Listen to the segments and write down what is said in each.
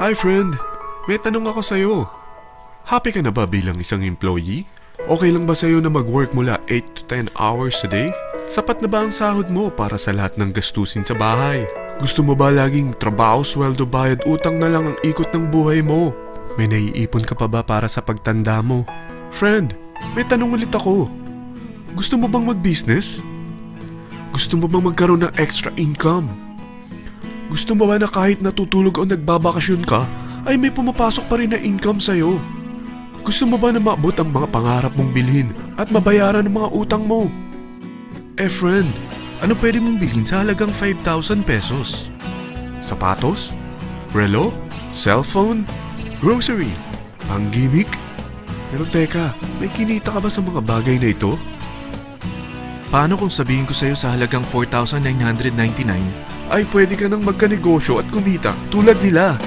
Hi friend, may tanong ako sa'yo. Happy ka na ba bilang isang employee? Okay lang ba sa'yo na mag-work mula 8 to 10 hours a day? Sapat na ba ang sahod mo para sa lahat ng gastusin sa bahay? Gusto mo ba laging trabaho, sweldo, bayad, utang na lang ang ikot ng buhay mo? May naiipon ka pa ba para sa pagtanda mo? Friend, may tanong ulit ako. Gusto mo bang mag-business? Gusto mo bang magkaroon ng extra income? Gusto mo ba na kahit natutulog o nagbabakasyon ka, ay may pumapasok pa rin na income sa'yo? Gusto mo ba na maabot ang mga pangarap mong bilhin at mabayaran ang mga utang mo? Friend, ano pwede mong bilhin sa halagang 5,000 pesos? Sapatos? Relo? Cellphone? Grocery? Pang-gimmick? Pero teka, may kinita ka ba sa mga bagay na ito? Paano kung sabihin ko sa'yo sa halagang 4,999 ay pwede ka nang magkanegosyo at kumita tulad nila?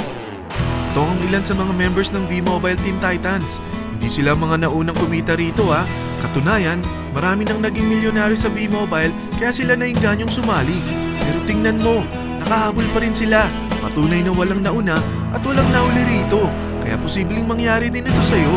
Ito ang ilan sa mga members ng V-Mobile Team Titans. Hindi sila mga naunang kumita rito ha. Katunayan, marami nang naging milyonaryo sa V-Mobile kaya sila naingganyong sumali. Pero tingnan mo, nakahabol pa rin sila. Patunay na walang nauna at walang nauli rito. Kaya posibleng mangyari din ito sa'yo.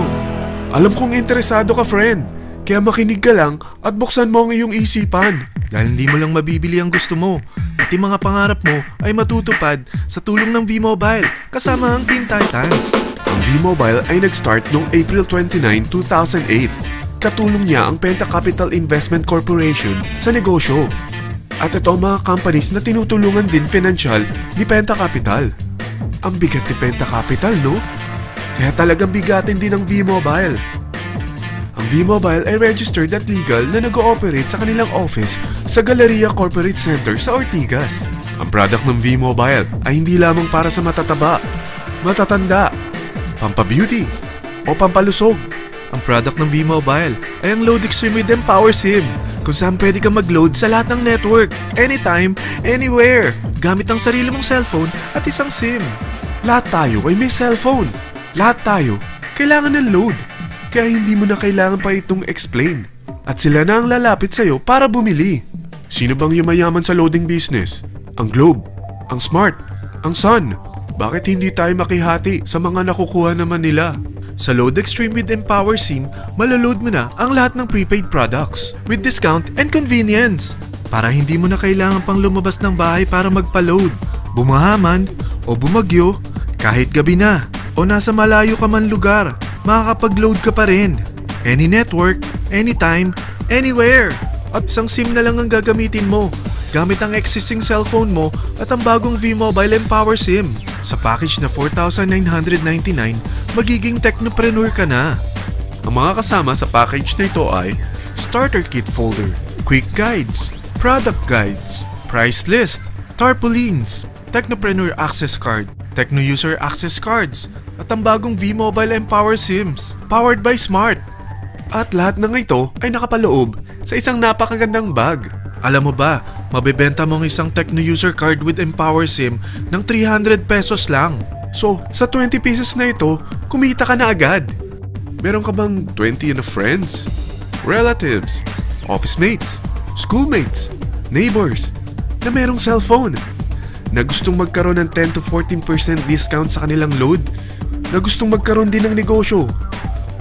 Alam kong interesado ka, friend. Kaya makinig ka lang at buksan mo ang iyong isipan. Dahil hindi mo lang mabibili ang gusto mo. Pati mga pangarap mo ay matutupad sa tulong ng V-Mobile kasama ang Team Titans. Ang V-Mobile ay nag-start noong April 29, 2008. Katulong niya ang Penta Capital Investment Corporation sa negosyo. At ito ang mga companies na tinutulungan din financial ni Penta Capital. Ang bigat ni Penta Capital, no? Kaya talagang bigatin din ang V-Mobile. Ang V-Mobile ay registered at legal na nag-ooperate sa kanilang office sa Galleria Corporate Center sa Ortigas. Ang product ng V-Mobile ay hindi lamang para sa matataba, matatanda, pampabeauty, o pampalusog. Ang product ng V-Mobile ay ang Load Extreme with Empower SIM, kung saan pwede kang mag-load sa lahat ng network, anytime, anywhere, gamit ang sarili mong cellphone at isang SIM. Lahat tayo ay may cellphone. Lahat tayo kailangan ng load. Kaya hindi mo na kailangan pa itong explain. At sila na ang lalapit sa'yo para bumili. Sino bang yumayaman sa loading business? Ang Globe, ang Smart, ang Sun. Bakit hindi tayo makihati sa mga nakukuha naman nila? Sa Load Extreme with Empower SIM, malaload mo na ang lahat ng prepaid products with discount and convenience. Para hindi mo na kailangan pang lumabas ng bahay para magpa-load. Bumahaman o bumagyo, kahit gabi na o nasa malayo ka man lugar, makakapag-load ka pa rin. Any network, anytime, anywhere. At isang SIM na lang ang gagamitin mo gamit ang existing cellphone mo at ang bagong V-Mobile Empower SIM. Sa package na 4,999, magiging technopreneur ka na. Ang mga kasama sa package na ito ay Starter Kit Folder, Quick Guides, Product Guides, Price List, Tarpaulins, Technopreneur Access Card, Techno User Access Cards, at ang bagong V-Mobile Empower SIMs, powered by Smart. At lahat ng ito ay nakapaloob sa isang napakagandang bag. Alam mo ba, mabebenta mo ang isang Techno User Card with Empower SIM ng 300 pesos lang. So, sa 20 pieces na ito, kumita ka na agad. Meron ka bang 20 na friends, relatives, office mates, schoolmates, neighbors, na merong cellphone, na gustong magkaroon ng 10 to 14% discount sa kanilang load, na gustong magkaroon din ng negosyo?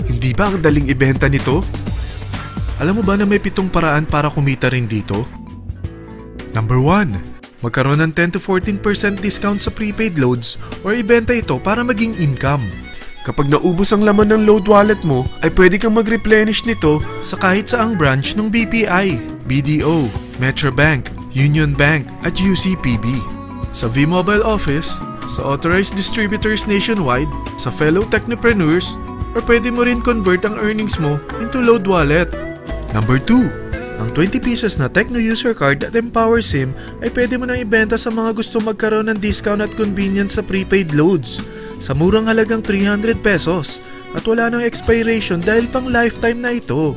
Hindi ba ang daling ibenta nito? Alam mo ba na may 7 paraan para kumita rin dito? Number 1. Magkaroon ng 10 to 14% discount sa prepaid loads or ibenta ito para maging income. Kapag naubos ang laman ng load wallet mo, ay pwede kang mag-replenish nito sa kahit saang branch ng BPI, BDO, Metrobank, Union Bank at UCPB. Sa V-Mobile Office, sa authorized distributors nationwide, sa fellow technopreneurs, or pwede mo rin convert ang earnings mo into load wallet. Number 2. Ang 20 pieces na Techno User Card at Empower SIM ay pwede mo nang ibenta sa mga gusto magkaroon ng discount at convenience sa prepaid loads sa murang halagang 300 pesos at wala nang expiration dahil pang lifetime na ito.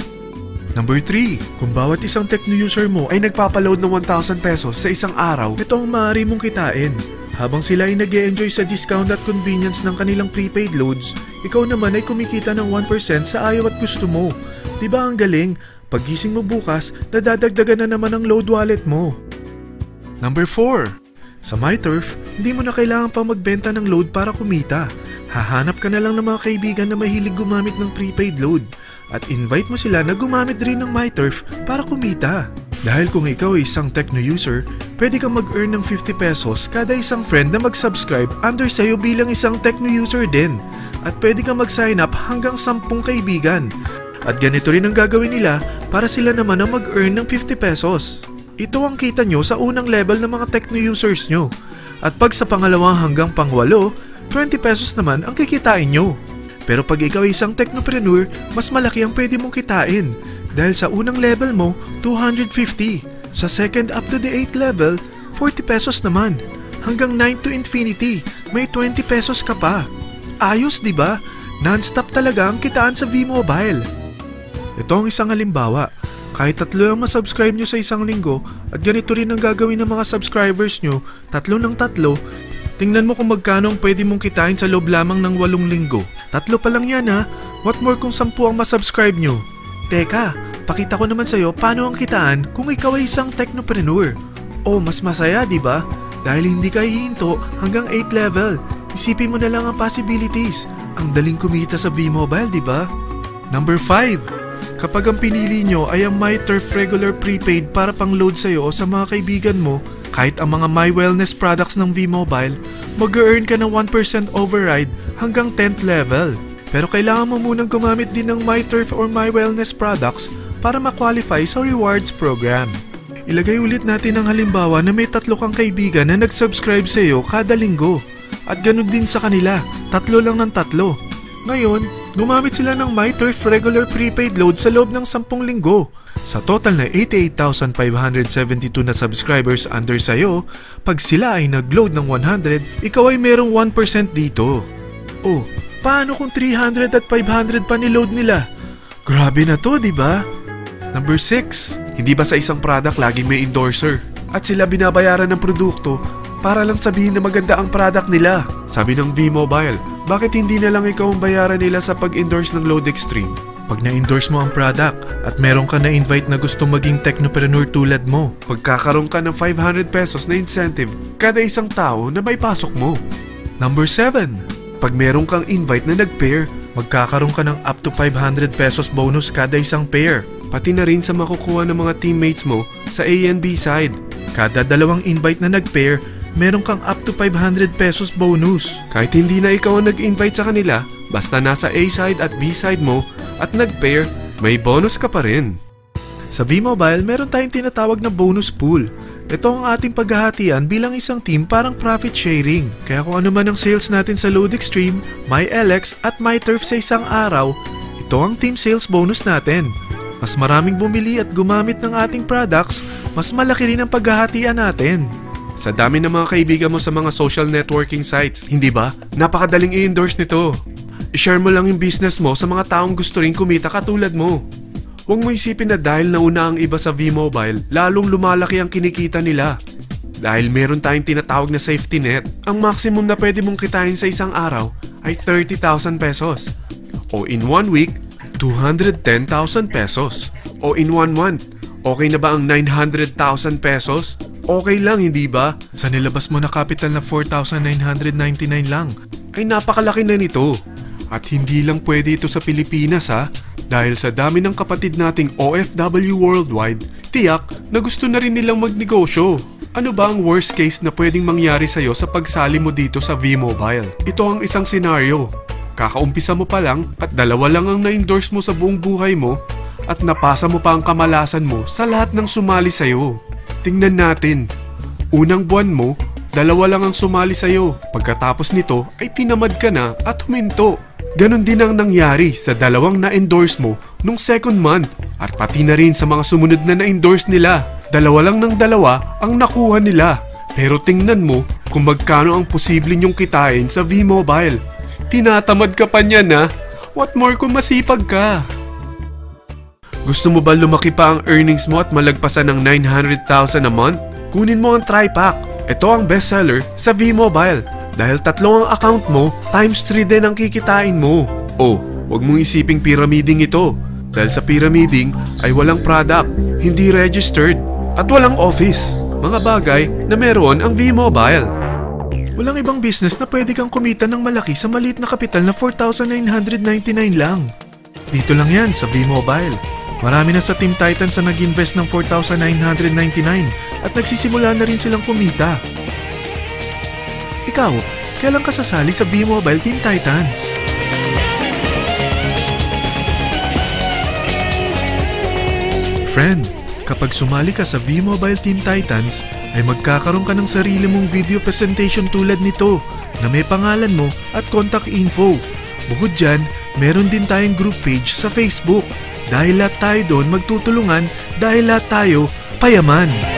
Number 3. Kung bawat isang Techno user mo ay nagpapaload ng 1,000 pesos sa isang araw, ito ang maaari mong kitain. Habang sila ay nag-e-enjoy sa discount at convenience ng kanilang prepaid loads, ikaw naman ay kumikita ng 1% sa ayaw at gusto mo. Diba ang galing? Paggising mo bukas, nadadagdagan na naman ang load wallet mo. Number 4. Sa MyTurf, hindi mo na kailangan pa magbenta ng load para kumita. Hahanap ka na lang ng mga kaibigan na mahilig gumamit ng prepaid load at invite mo sila na gumamit rin ng MyTurf para kumita. Dahil kung ikaw ay isang Tecno user, pwede kang mag-earn ng 50 pesos kada isang friend na mag-subscribe under sa'yo bilang isang Tecno user din. At pwede kang mag-sign up hanggang 10 kaibigan. At ganito rin ang gagawin nila para sila naman ang mag-earn ng 50 pesos. Ito ang kita nyo sa unang level ng mga Tecno users nyo. At pag sa pangalawa hanggang pangwalo, 20 pesos naman ang kikitain nyo. Pero pag ikaw ay isang technopreneur, mas malaki ang pwede mong kitain. Dahil sa unang level mo, 250. Sa second up to the 8th level, 40 pesos naman. Hanggang 9 to infinity, may 20 pesos ka pa. Ayos, di ba? Non-stop talaga ang kitaan sa V-Mobile. Ito ang isang halimbawa. Kahit 3 ang masubscribe nyo sa isang linggo at ganito rin ang gagawin ng mga subscribers nyo, 3 ng 3, tingnan mo kung magkano ang pwede mong kitain sa loob lamang ng 8 linggo. 3 pa lang yan ha. What more kung 10 ang masubscribe nyo? Teka, pakita ko naman sa'yo paano ang kitaan kung ikaw ay isang technopreneur. Oh, mas masaya, di ba? Dahil hindi ka hihinto hanggang 8th level. Isipin mo na lang ang possibilities. Ang daling kumita sa V-Mobile, di ba? Number 5. Kapag ang pinili nyo ay ang MyTurf regular prepaid para pang load sa'yo o sa mga kaibigan mo, kahit ang mga My Wellness products ng V-Mobile, mag-earn ka ng 1% override hanggang 10th level. Pero kailangan mo munang gumamit din ng MyTurf or My Wellness products para ma-qualify sa rewards program. Ilagay ulit natin ang halimbawa na may 3 kang kaibigan na nag-subscribe sa'yo kada linggo. At ganun din sa kanila, 3 lang ng 3. Ngayon, gumamit sila ng MyTurf regular prepaid load sa loob ng 10 linggo. Sa total na 88,572 na subscribers under sayo, pag sila ay nag-load ng 100, ikaw ay merong 1% dito. Oh, paano kung 300 at 500 pa niload nila? Grabe na to, di ba? Number 6. Hindi ba sa isang product laging may endorser? At sila binabayaran ng produkto para lang sabihin na maganda ang product nila. Sabi ng V-Mobile, bakit hindi na lang ikaw ang bayaran nila sa pag-endorse ng Load Extreme? Pag na-endorse mo ang product at meron ka na-invite na gusto maging technopreneur tulad mo, magkakaroon ka ng 500 pesos na incentive kada isang tao na may pasok mo. Number 7. Pag meron kang invite na nag-pair, magkakaroon ka ng up to 500 pesos bonus kada isang pair. Pati na rin sa makukuha ng mga teammates mo sa A and B side. Kada 2 invite na nag-pair, meron kang up to 500 pesos bonus. Kahit hindi na ikaw ang nag-invite sa kanila, basta nasa A side at B side mo at nag-pair, may bonus ka pa rin. Sa V-Mobile, meron tayong tinatawag na bonus pool. Ito ang ating paghahatian bilang isang team parang profit sharing. Kaya kung ano man ang sales natin sa Load Extreme, MyLX at MyTurf sa isang araw, ito ang team sales bonus natin. Mas maraming bumili at gumamit ng ating products, mas malaki rin ang paghahatian natin. Sa dami ng mga kaibigan mo sa mga social networking sites, hindi ba? Napakadaling i-endorse nito. I-share mo lang yung business mo sa mga taong gusto rin kumita katulad mo. Huwag mo isipin na dahil nauna ang iba sa V-Mobile, lalong lumalaki ang kinikita nila. Dahil meron tayong tinatawag na safety net, ang maximum na pwede mong kitain sa isang araw ay 30,000 pesos. O in 1 week, 210,000 pesos. O in 1 month, okay na ba ang 900,000 pesos? Okay lang, hindi ba? Sa nilabas mo na capital na 4,999 lang, ay napakalaki na nito. At hindi lang pwede ito sa Pilipinas ha, dahil sa dami ng kapatid nating OFW worldwide, tiyak na gusto na rin nilang magnegosyo. Ano ba ang worst case na pwedeng mangyari sa'yo sa pagsali mo dito sa V-Mobile? Ito ang isang senaryo. Kakaumpisa mo pa lang at 2 lang ang na-endorse mo sa buong buhay mo at napasa mo pa ang kamalasan mo sa lahat ng sumali sa'yo. Tingnan natin. Unang buwan mo, 2 lang ang sumali sa'yo. Pagkatapos nito ay tinamad ka na at huminto. Ganon din ang nangyari sa 2 na-endorse mo nung second month at pati na rin sa mga sumunod na na-endorse nila. 2 lang ng 2 ang nakuha nila. Pero tingnan mo kung magkano ang posible nyong kitain sa V-Mobile. Tinatamad ka pa niyan ha? What more kung masipag ka? Gusto mo ba lumaki pa ang earnings mo at malagpasan ng 900,000 a month? Kunin mo ang TriPack. Ito ang bestseller sa V-Mobile. Dahil 3 ang account mo, times 3 din ang kikitain mo. Oh, huwag mong isiping pyramiding ito. Dahil sa pyramiding ay walang product, hindi registered, at walang office. mga bagay na meron ang V-Mobile. Walang ibang business na pwede kang kumita ng malaki sa maliit na kapital na 4,999 lang. Dito lang yan sa V-Mobile. Marami na sa Team Titans na nag-invest ng 4,999 at nagsisimula na rin silang kumita. Ikaw, kailan ka sasali sa V-Mobile Team Titans? Friend, kapag sumali ka sa V-Mobile Team Titans, ay magkakaroon ka ng sarili mong video presentation tulad nito na may pangalan mo at contact info. Bukod dyan, meron din tayong group page sa Facebook. Dahil lahat tayo doon magtutulungan dahil lahat tayo payaman.